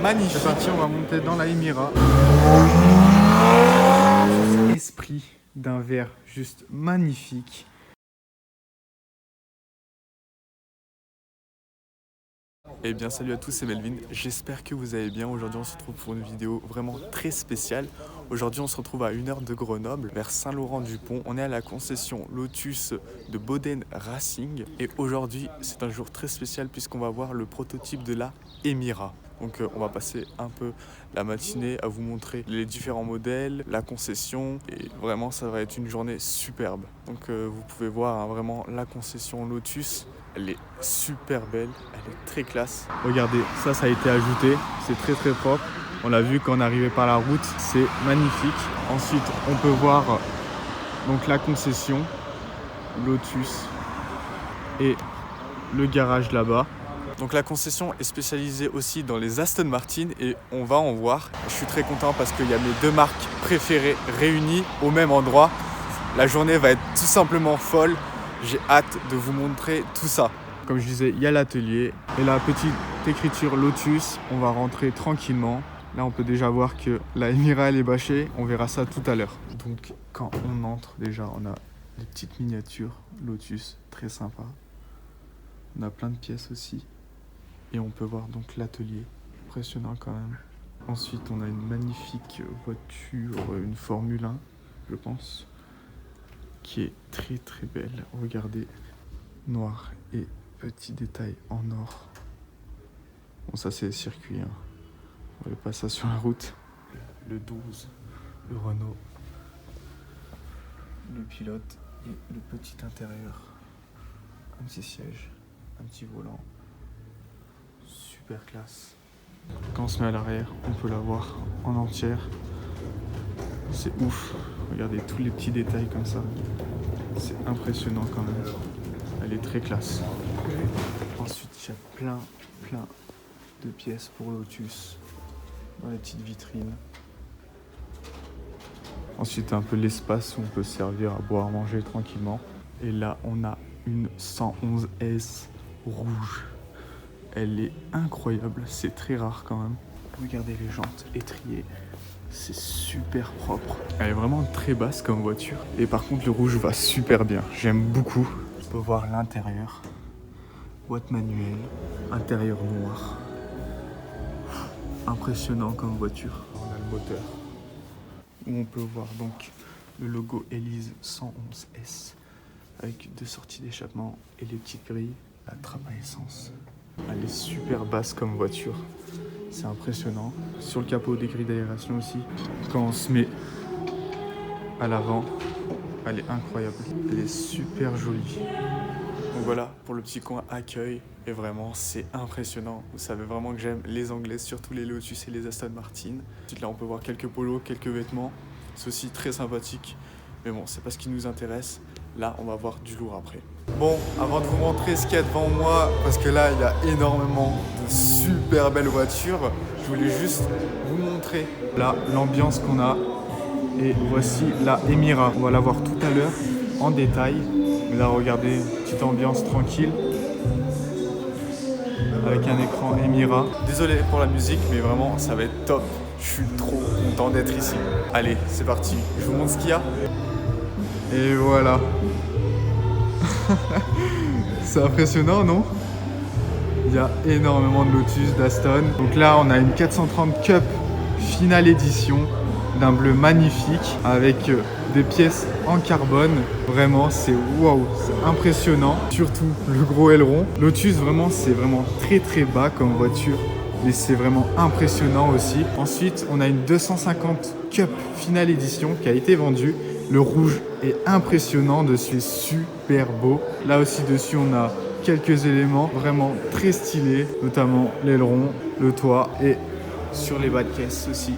magnifique. C'est parti, on va monter dans la Emira. Esprit d'un verre juste magnifique. Eh bien salut à tous, c'est Melvin, j'espère que vous allez bien. Aujourd'hui on se retrouve pour une vidéo vraiment très spéciale. Aujourd'hui on se retrouve à 1h de Grenoble, vers Saint-Laurent-du-Pont. On est à la concession Lotus de Boden Racing. Et aujourd'hui c'est un jour très spécial puisqu'on va voir le prototype de la Emira. Donc on va passer un peu la matinée à vous montrer les différents modèles, la concession. Et vraiment ça va être une journée superbe. Donc vous pouvez voir vraiment la concession Lotus. Elle est super belle, elle est très classe. Regardez, ça a été ajouté, c'est très très propre. On l'a vu quand on arrivait par la route, c'est magnifique. Ensuite, on peut voir donc la concession Lotus et le garage là-bas. Donc la concession est spécialisée aussi dans les Aston Martin et on va en voir. Je suis très content parce qu'il y a mes deux marques préférées réunies au même endroit. La journée va être tout simplement folle. J'ai hâte de vous montrer tout ça. Comme je disais, il y a l'atelier et la petite écriture Lotus. On va rentrer tranquillement. Là, on peut déjà voir que la Emira elle est bâchée. On verra ça tout à l'heure. Donc, quand on entre, déjà, on a des petites miniatures Lotus, très sympa. On a plein de pièces aussi. Et on peut voir donc l'atelier. Impressionnant quand même. Ensuite, on a une magnifique voiture, une Formule 1, je pense, qui est très très belle. Regardez, noir et petits détails en or. Bon, ça c'est circuit, hein. On ne pas ça sur la route. Le 12, le Renault, le pilote et le petit intérieur. Un petit siège, un petit volant. Super classe. Quand on se met à l'arrière, on peut la voir en entière. C'est ouf. Regardez tous les petits détails comme ça. C'est impressionnant quand même. Elle est très classe. Ensuite, il y a plein de pièces pour Lotus dans les petites vitrines. Ensuite, un peu l'espace où on peut se servir à boire, manger tranquillement. Et là, on a une 111S rouge. Elle est incroyable. C'est très rare quand même. Regardez les jantes étriées. C'est super propre. Elle est vraiment très basse comme voiture. Et par contre, le rouge va super bien. J'aime beaucoup. On peut voir l'intérieur. Boîte manuelle. Intérieur noir. Impressionnant comme voiture. On a le moteur. Où on peut voir donc le logo Elise 111S. Avec deux sorties d'échappement et les petites grilles. La trappe à essence. Elle est super basse comme voiture. C'est impressionnant. Sur le capot, des grilles d'aération aussi. Quand on se met à l'avant, elle est incroyable. Elle est super jolie. Donc voilà pour le petit coin accueil. Et vraiment, c'est impressionnant. Vous savez vraiment que j'aime les Anglaises, surtout les Lotus et les Aston Martin. Ensuite, là, on peut voir quelques polos, quelques vêtements. C'est aussi très sympathique. Mais bon, c'est pas ce qui nous intéresse. Là, on va voir du lourd après. Bon, avant de vous montrer ce qu'il y a devant moi, parce que là, il y a énormément de super belles voitures, je voulais juste vous montrer là l'ambiance qu'on a. Et voici la Emira. On va la voir tout à l'heure en détail. Mais là, regardez, petite ambiance tranquille. Avec un écran Emira. Désolé pour la musique, mais vraiment, ça va être top. Je suis trop content d'être ici. Allez, c'est parti. Je vous montre ce qu'il y a. Et voilà. C'est impressionnant, non? Il y a énormément de Lotus, d'Aston. Donc là, on a une 430 Cup finale édition d'un bleu magnifique avec des pièces en carbone. Vraiment, c'est waouh, c'est impressionnant. Surtout le gros aileron. Lotus, vraiment, c'est vraiment très très bas comme voiture. Mais c'est vraiment impressionnant aussi. Ensuite, on a une 250 Cup finale édition qui a été vendue. Le rouge est impressionnant dessus, super beau. Là aussi dessus, on a quelques éléments vraiment très stylés, notamment l'aileron, le toit et sur les bas de caisse aussi.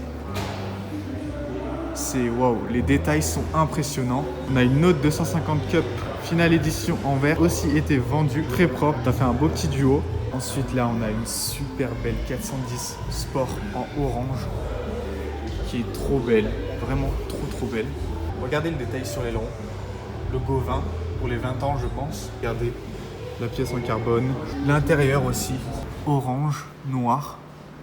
C'est waouh, les détails sont impressionnants. On a une autre 250 Cup finale édition en verre, aussi été vendue, très propre. Ça fait un beau petit duo. Ensuite là, on a une super belle 410 Sport en orange qui est trop belle, vraiment trop belle. Regardez le détail sur l'aileron, logo 20 pour les 20 ans je pense. Regardez la pièce en carbone, l'intérieur aussi, orange, noir.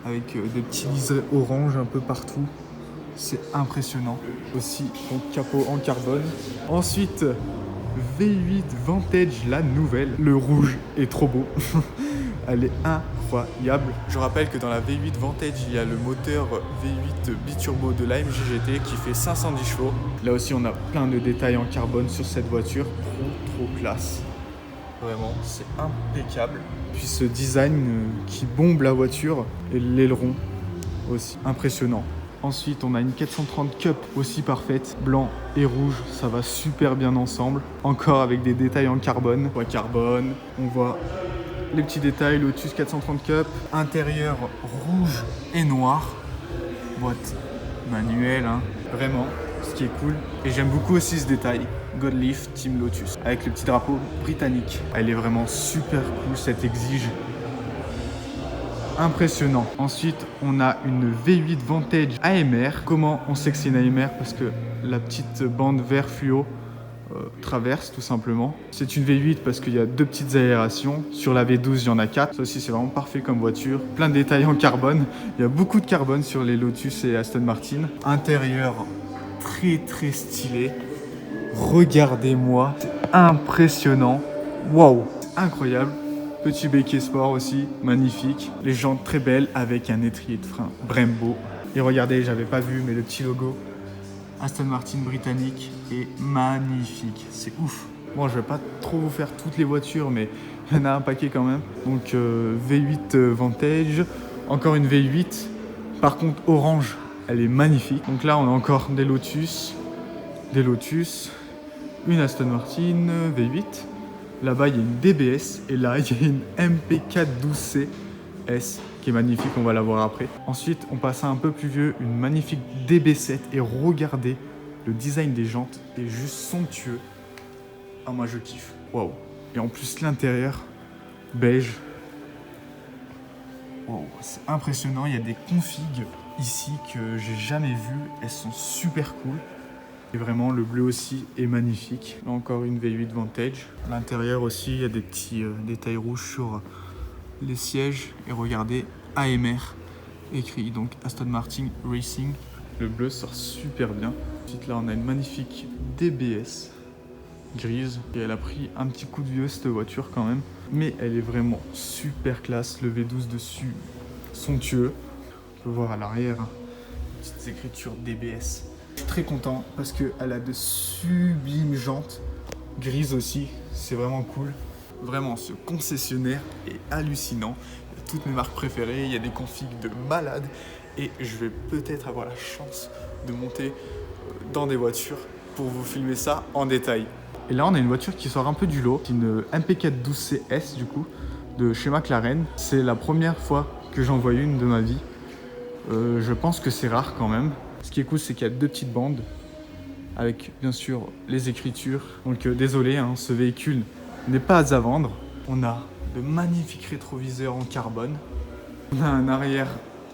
avec des petits liserés orange un peu partout. C'est impressionnant. Aussi, donc capot en carbone. Ensuite, V8 Vantage, la nouvelle. Le rouge est trop beau. Elle est incroyable. Je rappelle que dans la V8 Vantage, il y a le moteur V8 biturbo de l'AMG GT qui fait 510 chevaux. Là aussi, on a plein de détails en carbone sur cette voiture. Trop classe. Vraiment, c'est impeccable. Puis ce design qui bombe la voiture et l'aileron aussi. Impressionnant. Ensuite, on a une 430 Cup aussi parfaite, blanc et rouge, ça va super bien ensemble. Encore avec des détails en carbone. On voit les petits détails, Lotus 430 Cup, intérieur rouge et noir. Boîte manuelle, hein. Vraiment, ce qui est cool. Et j'aime beaucoup aussi ce détail, Godleaf Team Lotus, avec le petit drapeau britannique. Elle est vraiment super cool, cette exige. Impressionnant. Ensuite, on a une V8 Vantage AMR. Comment on sait que c'est une AMR? Parce que la petite bande vert fluo traverse tout simplement. C'est une V8 parce qu'il y a deux petites aérations. Sur la V12, il y en a 4. Ça aussi, c'est vraiment parfait comme voiture. Plein de détails en carbone. Il y a beaucoup de carbone sur les Lotus et Aston Martin. Intérieur très stylé. Regardez-moi. C'est impressionnant. Waouh, c'est incroyable. Petit béquet sport aussi, magnifique. Les jantes très belles avec un étrier de frein Brembo. Et regardez, j'avais pas vu, mais le petit logo Aston Martin britannique est magnifique. C'est ouf. Bon, je vais pas trop vous faire toutes les voitures, mais il y en a un paquet quand même. Donc V8 Vantage, encore une V8. Par contre, orange, elle est magnifique. Donc là, on a encore des Lotus, une Aston Martin V8. Là-bas, il y a une DBS et là, il y a une MP412C S qui est magnifique, on va la voir après. Ensuite, on passe à un peu plus vieux, une magnifique DB7 et regardez, le design des jantes est juste somptueux. Ah, moi, je kiffe. Waouh. Et en plus, l'intérieur, beige. Waouh, c'est impressionnant. Il y a des configs ici que j'ai jamais vues. Elles sont super cool. Et vraiment, le bleu aussi est magnifique. Là encore une V8 Vantage. À l'intérieur aussi, il y a des petits détails rouges sur les sièges. Et regardez, AMR écrit, donc Aston Martin Racing. Le bleu sort super bien. Ensuite, là, on a une magnifique DBS grise. Et elle a pris un petit coup de vieux, cette voiture, quand même. Mais elle est vraiment super classe. Le V12 dessus, somptueux. On peut voir à l'arrière, hein, petites écritures DBS. Je suis très content parce qu'elle a de sublimes jantes, grises aussi, c'est vraiment cool. Vraiment, ce concessionnaire est hallucinant. Il y a toutes mes marques préférées, il y a des configs de malades et je vais peut-être avoir la chance de monter dans des voitures pour vous filmer ça en détail. Et là, on a une voiture qui sort un peu du lot, une MP412CS du coup, de chez McLaren. C'est la première fois que j'en vois une de ma vie. Je pense que c'est rare quand même. Ce qui est cool, c'est qu'il y a deux petites bandes avec bien sûr les écritures. Donc désolé, hein, ce véhicule n'est pas à vendre. On a de magnifiques rétroviseurs en carbone. On a un arrière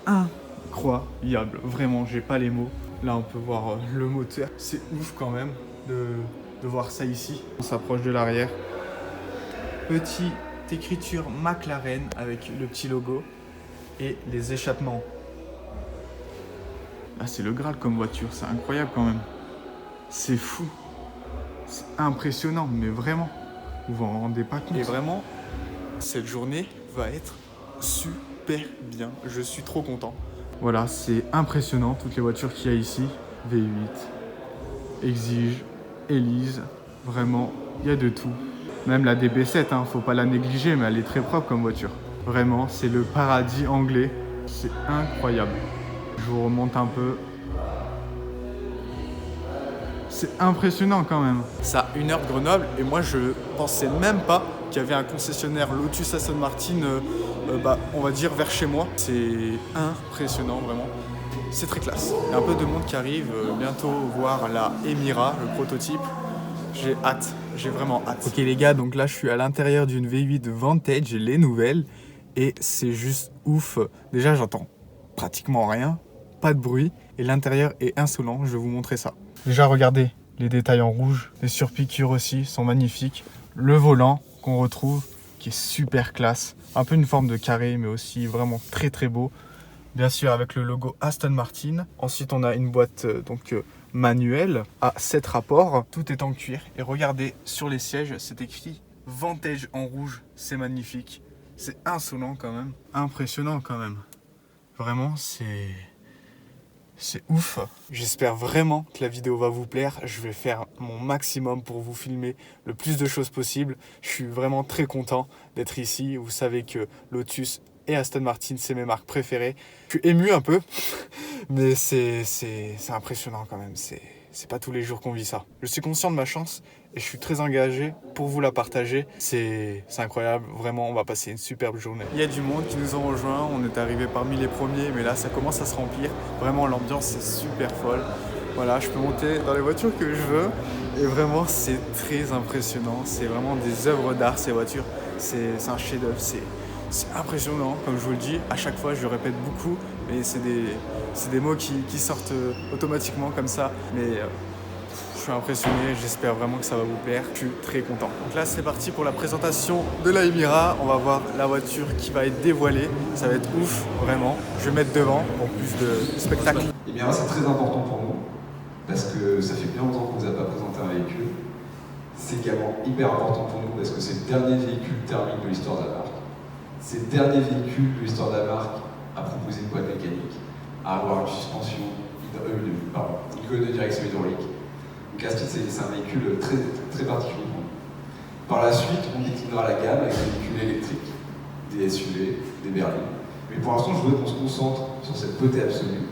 incroyable. Vraiment, j'ai pas les mots. Là, on peut voir le moteur. C'est ouf quand même de voir ça ici. On s'approche de l'arrière. Petite écriture McLaren avec le petit logo et les échappements. Ah, c'est le Graal comme voiture, c'est incroyable quand même. C'est fou. C'est impressionnant, mais vraiment. Vous vous en rendez pas compte. Et vraiment, cette journée va être super bien. Je suis trop content. Voilà, c'est impressionnant, toutes les voitures qu'il y a ici. V8, Exige, Elise. Vraiment, il y a de tout. Même la DB7, hein, faut pas la négliger, mais elle est très propre comme voiture. Vraiment, c'est le paradis anglais. C'est incroyable. Je vous remonte un peu. C'est impressionnant quand même. Ça a 1 heure de Grenoble et moi je pensais même pas qu'il y avait un concessionnaire Lotus Aston Martin, on va dire vers chez moi. C'est impressionnant vraiment. C'est très classe. Il y a un peu de monde qui arrive bientôt voir la Emira, le prototype. J'ai hâte, j'ai vraiment hâte. Ok les gars, donc là je suis à l'intérieur d'une V8 Vantage, les nouvelles, et c'est juste ouf. Déjà j'entends pratiquement rien. Pas de bruit et l'intérieur est insolent, je vais vous montrer ça. Déjà regardez les détails en rouge, les surpiqûres aussi sont magnifiques. Le volant qu'on retrouve qui est super classe, un peu une forme de carré mais aussi vraiment très beau. bien sûr avec le logo Aston Martin. Ensuite on a une boîte manuelle à 7 rapports. Tout est en cuir et regardez sur les sièges, c'est écrit Vantage en rouge, c'est magnifique. C'est insolent quand même, impressionnant quand même. Vraiment c'est ouf. J'espère vraiment que la vidéo va vous plaire. Je vais faire mon maximum pour vous filmer le plus de choses possible. Je suis vraiment très content d'être ici. Vous savez que Lotus et Aston Martin, c'est mes marques préférées. Je suis ému un peu, mais c'est impressionnant quand même. C'est pas tous les jours qu'on vit ça. Je suis conscient de ma chance et je suis très engagé pour vous la partager. C'est incroyable, vraiment, on va passer une superbe journée. Il y a du monde qui nous ont rejoints, on est arrivé parmi les premiers, mais là ça commence à se remplir. Vraiment, l'ambiance est super folle. Voilà, je peux monter dans les voitures que je veux et vraiment c'est très impressionnant. C'est vraiment des œuvres d'art ces voitures. C'est un chef-d'œuvre, c'est impressionnant, comme je vous le dis. À chaque fois, je le répète beaucoup, mais c'est des mots qui sortent automatiquement comme ça. Mais je suis impressionné, j'espère vraiment que ça va vous plaire. Je suis très content. Donc là, c'est parti pour la présentation de la Emira. On va voir la voiture qui va être dévoilée. Ça va être ouf, vraiment. Je vais mettre devant pour plus de spectacle. Emira, c'est très important pour nous, parce que ça fait bien longtemps qu'on ne vous a pas présenté un véhicule. C'est également hyper important pour nous, parce que c'est le dernier véhicule thermique de l'histoire de la marque. C'est le dernier véhicule de l'histoire de la marque à proposer une boîte mécanique, à avoir une suspension, une colonne de direction hydraulique. Donc Asti, c'est un véhicule très, très particulier pour nous. Par la suite, on déclinera la gamme avec des véhicules électriques, des SUV, des berlines. Mais pour l'instant, je voudrais qu'on se concentre sur cette beauté absolue.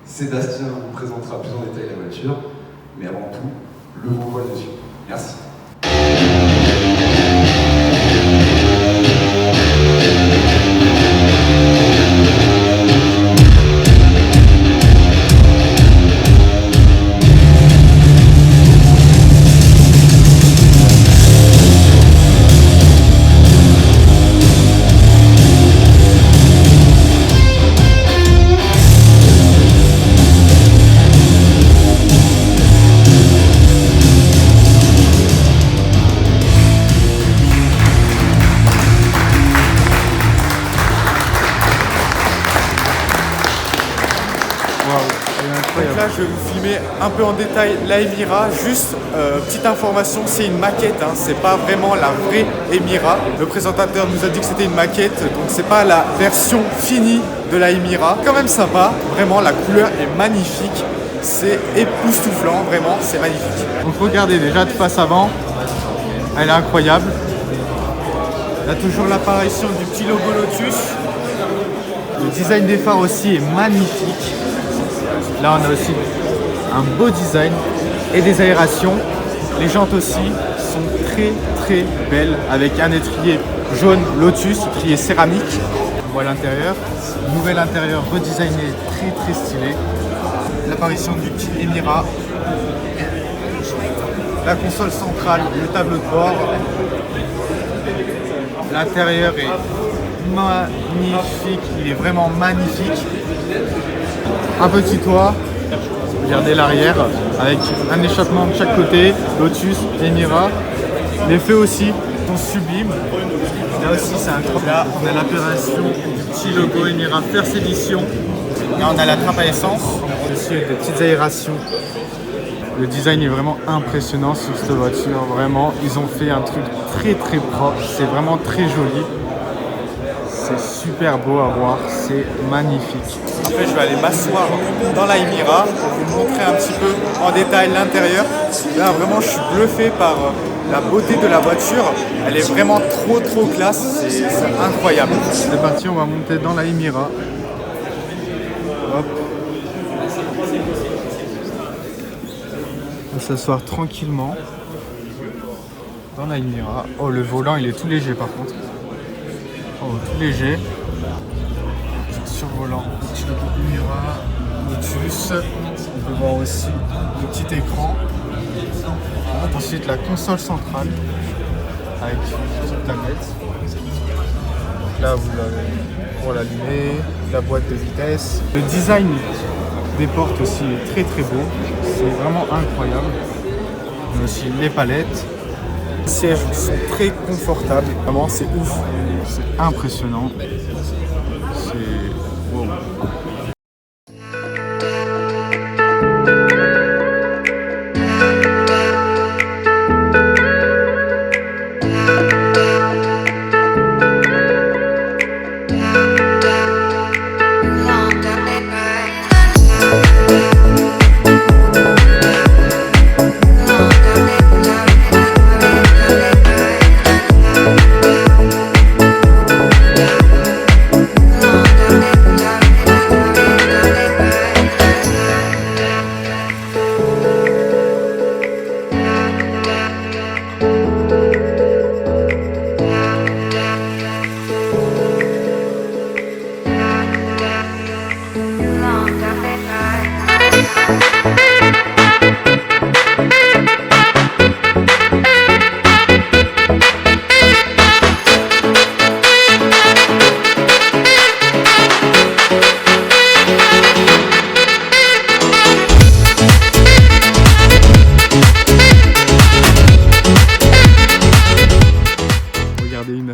Sébastien vous présentera plus en détail la voiture, mais avant tout, le gros voile dessus. Merci. Donc là, je vais vous filmer un peu en détail la Emira. Juste petite information, c'est une maquette, hein, c'est pas vraiment la vraie Emira. Le présentateur nous a dit que c'était une maquette, donc c'est pas la version finie de la Emira. Quand même sympa, vraiment la couleur est magnifique, c'est époustouflant, vraiment, c'est magnifique. Donc regardez déjà de face avant, elle est incroyable. Il y a toujours l'apparition du petit logo Lotus. Le design des phares aussi est magnifique. Là, on a aussi un beau design et des aérations. Les jantes aussi sont très très belles avec un étrier jaune Lotus, étrier céramique. On voit l'intérieur, nouvel intérieur redesigné, très très stylé. L'apparition du petit Emira, la console centrale, le tableau de bord. L'intérieur est magnifique, il est vraiment magnifique. Un petit toit, regardez l'arrière, avec un échappement de chaque côté, Lotus, Emira. Les feux aussi sont sublimes. Là aussi c'est un trop. Là on a l'apparition du petit logo Emira First Edition. Là on a la trappe à essence, aussi des petites aérations. Le design est vraiment impressionnant sur cette voiture, vraiment ils ont fait un truc très très propre, c'est vraiment très joli. C'est super beau à voir, c'est magnifique. Après je vais aller m'asseoir dans la Emira pour vous montrer un petit peu en détail l'intérieur. Là vraiment je suis bluffé par la beauté de la voiture. Elle est vraiment trop classe, c'est incroyable. C'est parti, on va monter dans la Emira. Hop. On va s'asseoir tranquillement dans la Emira. Oh le volant il est tout léger par contre. Oh, tout léger. Survolant, petit logo Emira, Lotus. On peut voir aussi le petit écran. Ensuite la console centrale avec une petite tablette. Là vous l'avez pour l'allumer, la boîte de vitesse. Le design des portes aussi est très beau. C'est vraiment incroyable. On a aussi les palettes. Les sièges sont très confortables. Vraiment c'est ouf. C'est impressionnant. C'est wow.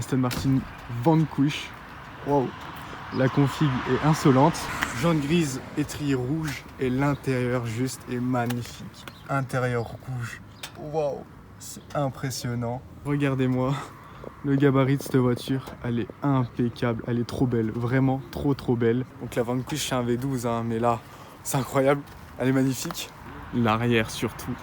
Aston Martin Vanquish. Wow, la config est insolente. Jaune grise, étrier rouge et l'intérieur juste est magnifique. Intérieur rouge. Wow, c'est impressionnant. Regardez-moi le gabarit de cette voiture. Elle est impeccable, elle est trop belle, vraiment trop belle. Donc la Vanquish c'est un V12 hein, mais là c'est incroyable, elle est magnifique. L'arrière surtout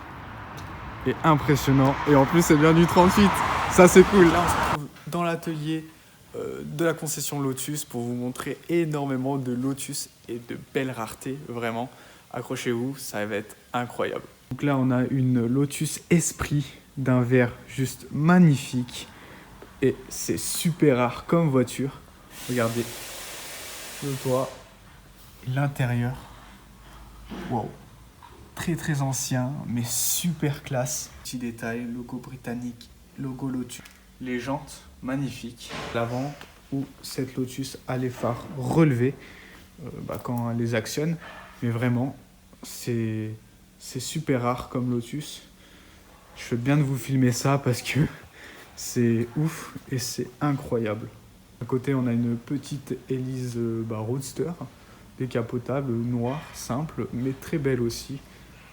est impressionnant et en plus c'est bien du 38, ça c'est cool. Là on se retrouve dans l'atelier de la concession Lotus pour vous montrer énormément de Lotus et de belles raretés, vraiment. Accrochez-vous, ça va être incroyable. Donc là on a une Lotus Esprit d'un vert juste magnifique et c'est super rare comme voiture. Regardez le toit, l'intérieur, wow. Très ancien, mais super classe. Petit détail, logo britannique, logo Lotus. Les jantes, magnifiques. L'avant, où cette Lotus a les phares relevés quand elle les actionne. Mais vraiment, c'est super rare comme Lotus. Je fais bien de vous filmer ça parce que c'est ouf et c'est incroyable. À côté, on a une petite hélice Roadster, décapotable, noire, simple, mais très belle aussi.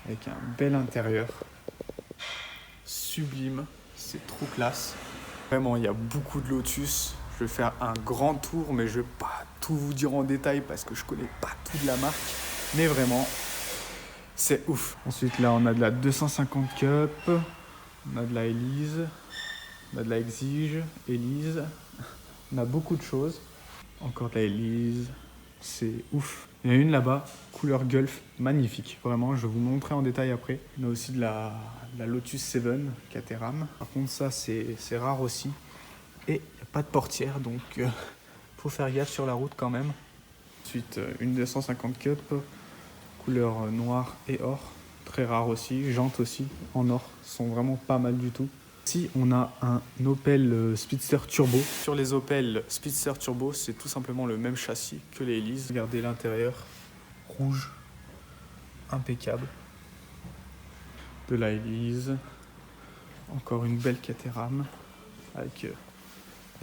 Avec un bel intérieur, sublime, c'est trop classe. Vraiment, il y a beaucoup de Lotus. Je vais faire un grand tour, mais je ne vais pas tout vous dire en détail parce que je ne connais pas tout de la marque. Mais vraiment, c'est ouf. Ensuite, là, on a de la 250 Cup, on a de la Elise, on a de la Exige, Elise. On a beaucoup de choses. Encore de la Elise, c'est ouf. Il y en a une là-bas, couleur Gulf, magnifique. Vraiment, je vais vous montrer en détail après. On a aussi de la Lotus 7 Caterham. Par contre, ça, c'est rare aussi. Et il n'y a pas de portière, donc faut faire gaffe sur la route quand même. Ensuite, une 250 Cup, couleur noire et or. Très rare aussi. Jantes aussi, en or. Sont vraiment pas mal du tout. Ici, on a un Opel Speedster Turbo. Sur les Opel Speedster Turbo, c'est tout simplement le même châssis que les Elise. Regardez l'intérieur, rouge, impeccable. De la Elise. Encore une belle Caterham avec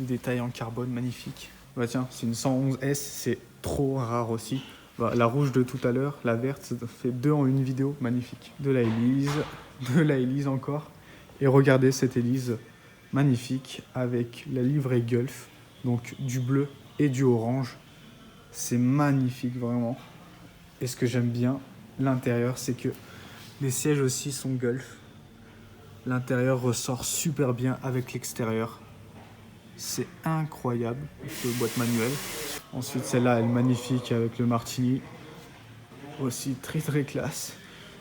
des détails en carbone magnifiques. Bah tiens, c'est une 111S, c'est trop rare aussi. Bah, la rouge de tout à l'heure, la verte, ça fait 2 en une vidéo, magnifique. De la Elise encore. Et regardez cette Elise magnifique avec la livrée Gulf, donc du bleu et du orange. C'est magnifique vraiment. Et ce que j'aime bien, l'intérieur, c'est que les sièges aussi sont Gulf. L'intérieur ressort super bien avec l'extérieur. C'est incroyable, cette boîte manuelle. Ensuite, celle-là, elle est magnifique avec le Martini. Aussi très classe.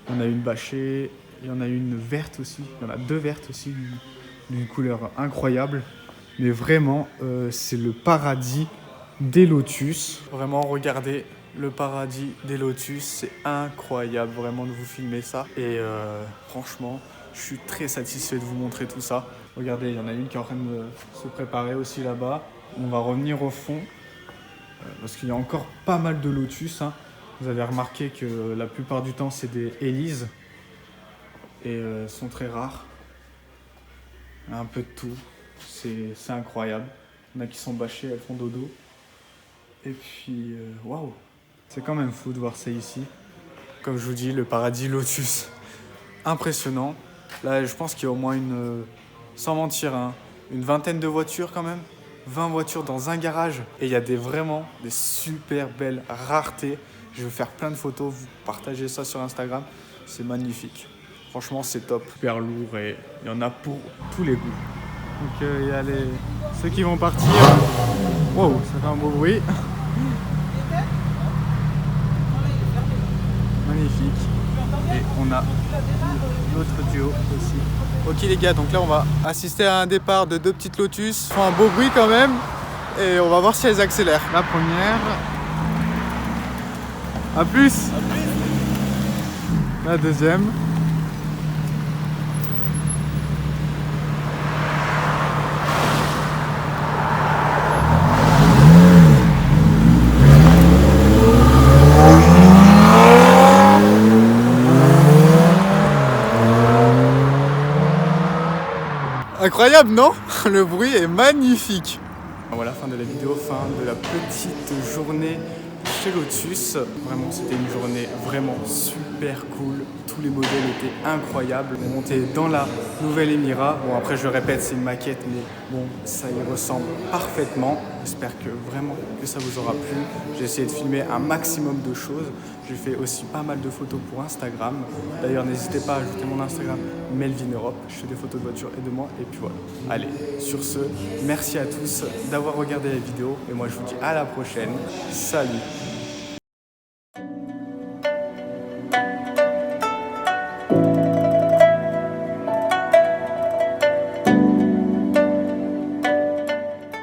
On a une bâchée. Il y en a une verte aussi, il y en a 2 vertes aussi, d'une couleur incroyable. Mais vraiment, c'est le paradis des Lotus. Vraiment, regardez le paradis des Lotus, c'est incroyable vraiment de vous filmer ça. Et franchement, je suis très satisfait de vous montrer tout ça. Regardez, il y en a une qui est en train de se préparer aussi là-bas. On va revenir au fond, parce qu'il y a encore pas mal de Lotus. Hein. Vous avez remarqué que la plupart du temps, c'est des Elise. Et sont très rares. Un peu de tout. C'est incroyable. Il y en a qui sont bâchées, elles font dodo. Et puis, waouh. C'est quand même fou de voir ça ici. Comme je vous dis, le paradis Lotus. Impressionnant. Là, je pense qu'il y a au moins sans mentir, hein, une vingtaine de voitures quand même. 20 voitures dans un garage. Et il y a vraiment des super belles raretés. Je vais faire plein de photos, vous partagez ça sur Instagram. C'est magnifique. Franchement, c'est top. Super lourd et il y en a pour tous les goûts. Donc, il y a ceux qui vont partir. Wow, ça fait un beau bruit. Magnifique. Et on a l'autre duo aussi. Ok les gars, donc là on va assister à un départ de 2 petites Lotus. Ils font un beau bruit quand même. Et on va voir si elles accélèrent. La première. A plus. La deuxième. Incroyable, non? Le bruit est magnifique. Voilà, fin de la vidéo, fin de la petite journée chez Lotus. Vraiment, c'était une journée vraiment super cool. Tous les modèles étaient incroyables. On est monté dans la nouvelle Emira. Bon, après, je le répète, c'est une maquette, mais bon, ça y ressemble parfaitement. J'espère que vraiment que ça vous aura plu. J'ai essayé de filmer un maximum de choses. J'ai fait aussi pas mal de photos pour Instagram. D'ailleurs, n'hésitez pas à ajouter mon Instagram Melvin Europe. Je fais des photos de voiture et de moi. Et puis voilà. Allez, sur ce, merci à tous d'avoir regardé la vidéo. Et moi, je vous dis à la prochaine. Salut!